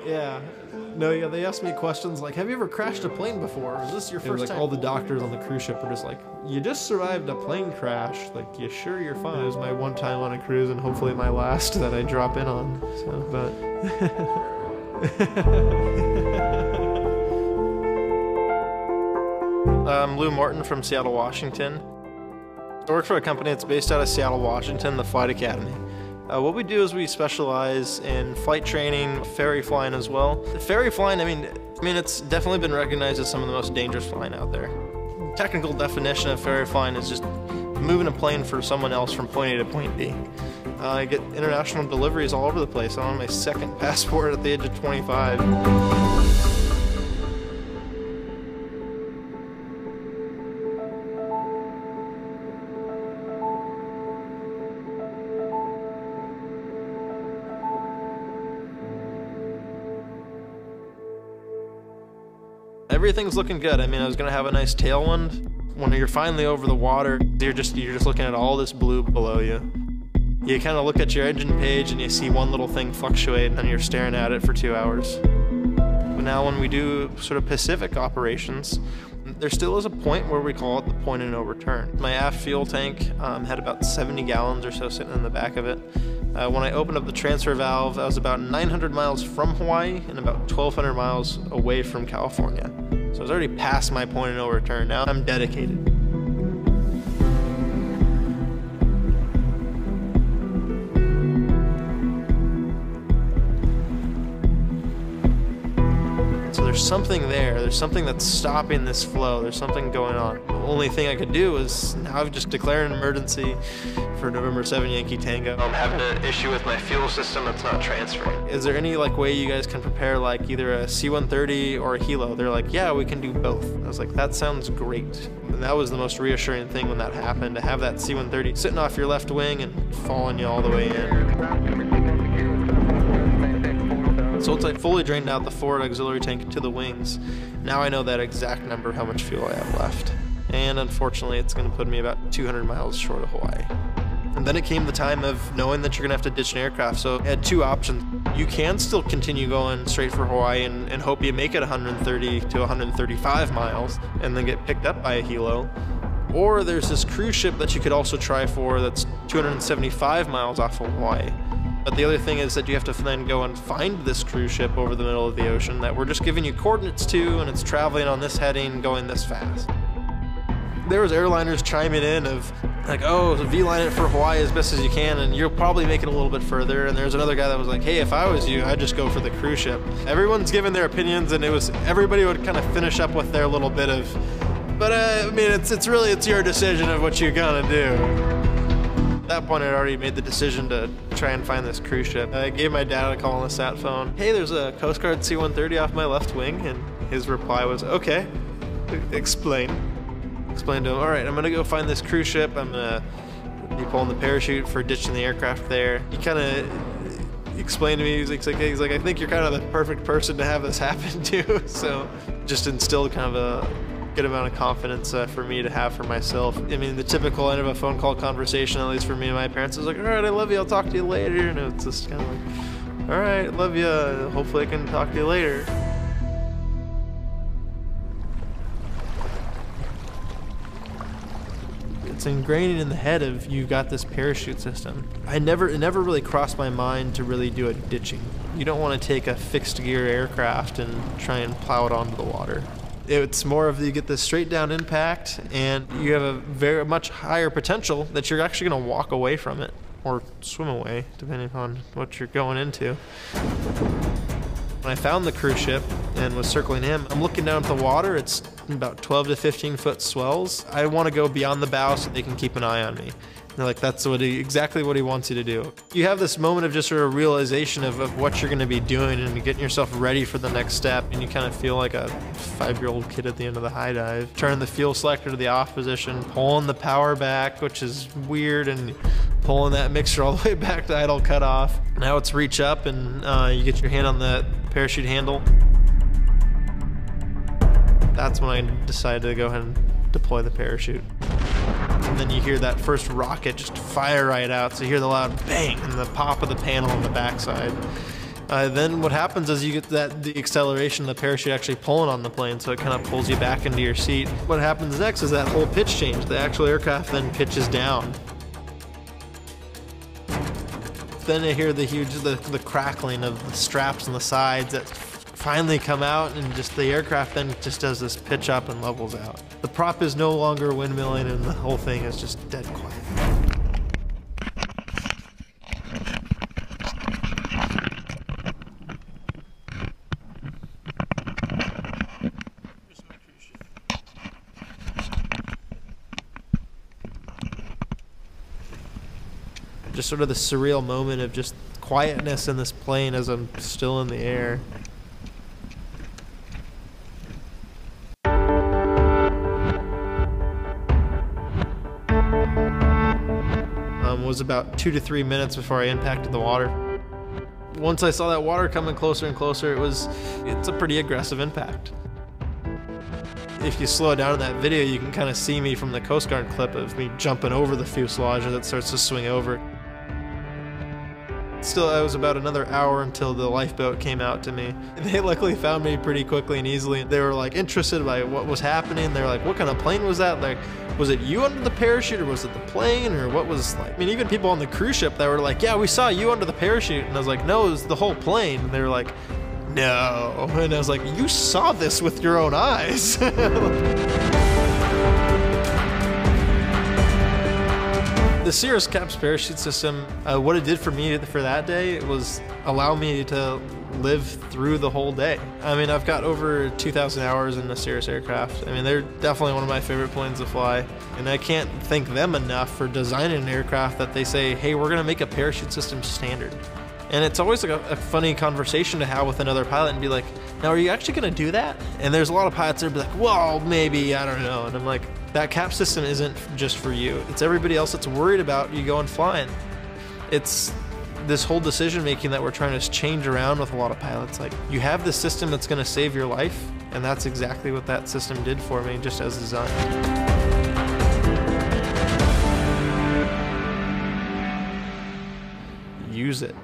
Yeah. No, yeah, they asked me questions like, have you ever crashed a plane before? Is this your first time? All the doctors on the cruise ship were just like, you just survived a plane crash. Like, you sure you're fine? It was my one time on a cruise and hopefully my last that I drop in on. So, but... I'm Lue Morton from Seattle, Washington. I work for a company that's based out of Seattle, Washington, the Flight Academy. What we do is we specialize in flight training, ferry flying as well. Ferry flying, I mean, it's definitely been recognized as some of the most dangerous flying out there. Technical definition of ferry flying is just moving a plane for someone else from point A to point B. I get international deliveries all over the place. I'm on my second passport at the age of 25. Everything's looking good. I mean, I was gonna have a nice tailwind. When you're finally over the water, you're just looking at all this blue below you. You kind of look at your engine page and you see one little thing fluctuate and you're staring at it for 2 hours. But now when we do sort of Pacific operations, there still is a point where we call it the point of no return. My aft fuel tank had about 70 gallons or so sitting in the back of it. When I opened up the transfer valve, I was about 900 miles from Hawaii and about 1,200 miles away from California. So I was already past my point of no return. Now I'm dedicated. So there's something there. There's something that's stopping this flow. There's something going on. The only thing I could do is now I've just declared an emergency for November 7 Yankee Tango. I'm having an issue with my fuel system that's not transferring. Is there any way you guys can prepare either a C-130 or a helo? They're like, yeah, we can do both. I was like, that sounds great. And that was the most reassuring thing when that happened, to have that C-130 sitting off your left wing and falling you all the way in. So once I fully drained out the forward auxiliary tank to the wings, now I know that exact number how much fuel I have left. And unfortunately, it's going to put me about 200 miles short of Hawaii. And then it came the time of knowing that you're gonna have to ditch an aircraft. So I had two options. You can still continue going straight for Hawaii and hope you make it 130 to 135 miles and then get picked up by a helo. Or there's this cruise ship that you could also try for that's 275 miles off of Hawaii. But the other thing is that you have to then go and find this cruise ship over the middle of the ocean that we're just giving you coordinates to, and it's traveling on this heading, going this fast. There was airliners chiming in of oh, V-line it for Hawaii as best as you can and you'll probably make it a little bit further. And there's another guy that was like, hey, if I was you, I'd just go for the cruise ship. Everyone's giving their opinions and everybody would kind of finish up with their little bit of, but I mean, it's your decision of what you're gonna do. At that point, I'd already made the decision to try and find this cruise ship. I gave my dad a call on the sat phone. Hey, there's a Coast Guard C-130 off my left wing, and his reply was, okay, explain. Explained to him, all right, I'm gonna go find this cruise ship. I'm gonna be pulling the parachute for ditching the aircraft there. He kind of explained to me, he's like, I think you're kind of the perfect person to have this happen to. So just instilled kind of a good amount of confidence for me to have for myself. I mean, the typical end of a phone call conversation, at least for me and my parents, was like, all right, I love you, I'll talk to you later. And it's just kind of like, all right, love you, hopefully I can talk to you later. It's ingrained in the head of you've got this parachute system. It never really crossed my mind to really do a ditching. You don't want to take a fixed gear aircraft and try and plow it onto the water. It's more of you get this straight down impact and you have a very much higher potential that you're actually going to walk away from it or swim away, depending on what you're going into. When I found the cruise ship and was circling him, I'm looking down at the water. It's about 12 to 15 foot swells. I want to go beyond the bow so they can keep an eye on me. And they're like, that's exactly what he wants you to do. You have this moment of just sort of realization of what you're going to be doing and getting yourself ready for the next step. And you kind of feel like a 5-year-old kid at the end of the high dive. Turn the fuel selector to the off position, pulling the power back, which is weird, and pulling that mixture all the way back to idle cutoff. Now it's reach up and you get your hand on the parachute handle. That's when I decided to go ahead and deploy the parachute. And then you hear that first rocket just fire right out, so you hear the loud bang and the pop of the panel on the backside. Then what happens is you get the acceleration of the parachute actually pulling on the plane, so it kind of pulls you back into your seat. What happens next is that whole pitch change. The actual aircraft then pitches down. Then I hear the crackling of the straps on the sides that finally come out, and just the aircraft then just does this pitch up and levels out. The prop is no longer windmilling, and the whole thing is just dead quiet. Just sort of the surreal moment of just quietness in this plane as I'm still in the air. It was about 2 to 3 minutes before I impacted the water. Once I saw that water coming closer and closer, it's a pretty aggressive impact. If you slow down in that video, you can kind of see me from the Coast Guard clip of me jumping over the fuselage as it starts to swing over. Still, it was about another hour until the lifeboat came out to me. They luckily found me pretty quickly and easily. They were like interested by what was happening. They were like, what kind of plane was that? Like, was it you under the parachute, or was it the plane, or what was like? I mean, even people on the cruise ship that were like, yeah, we saw you under the parachute. And I was like, no, it was the whole plane. And they were like, no. And I was like, you saw this with your own eyes. The Cirrus Cap's parachute system, what it did for me for that day was allow me to live through the whole day. I mean, I've got over 2,000 hours in the Cirrus aircraft. I mean, they're definitely one of my favorite planes to fly. And I can't thank them enough for designing an aircraft that they say, hey, we're gonna make a parachute system standard. And it's always like a funny conversation to have with another pilot and be like, now are you actually gonna do that? And there's a lot of pilots that would be like, well, maybe, I don't know. And I'm like, that cap system isn't just for you. It's everybody else that's worried about you going flying. It's this whole decision making that we're trying to change around with a lot of pilots. Like, you have this system that's gonna save your life, and that's exactly what that system did for me, just as designed. Use it.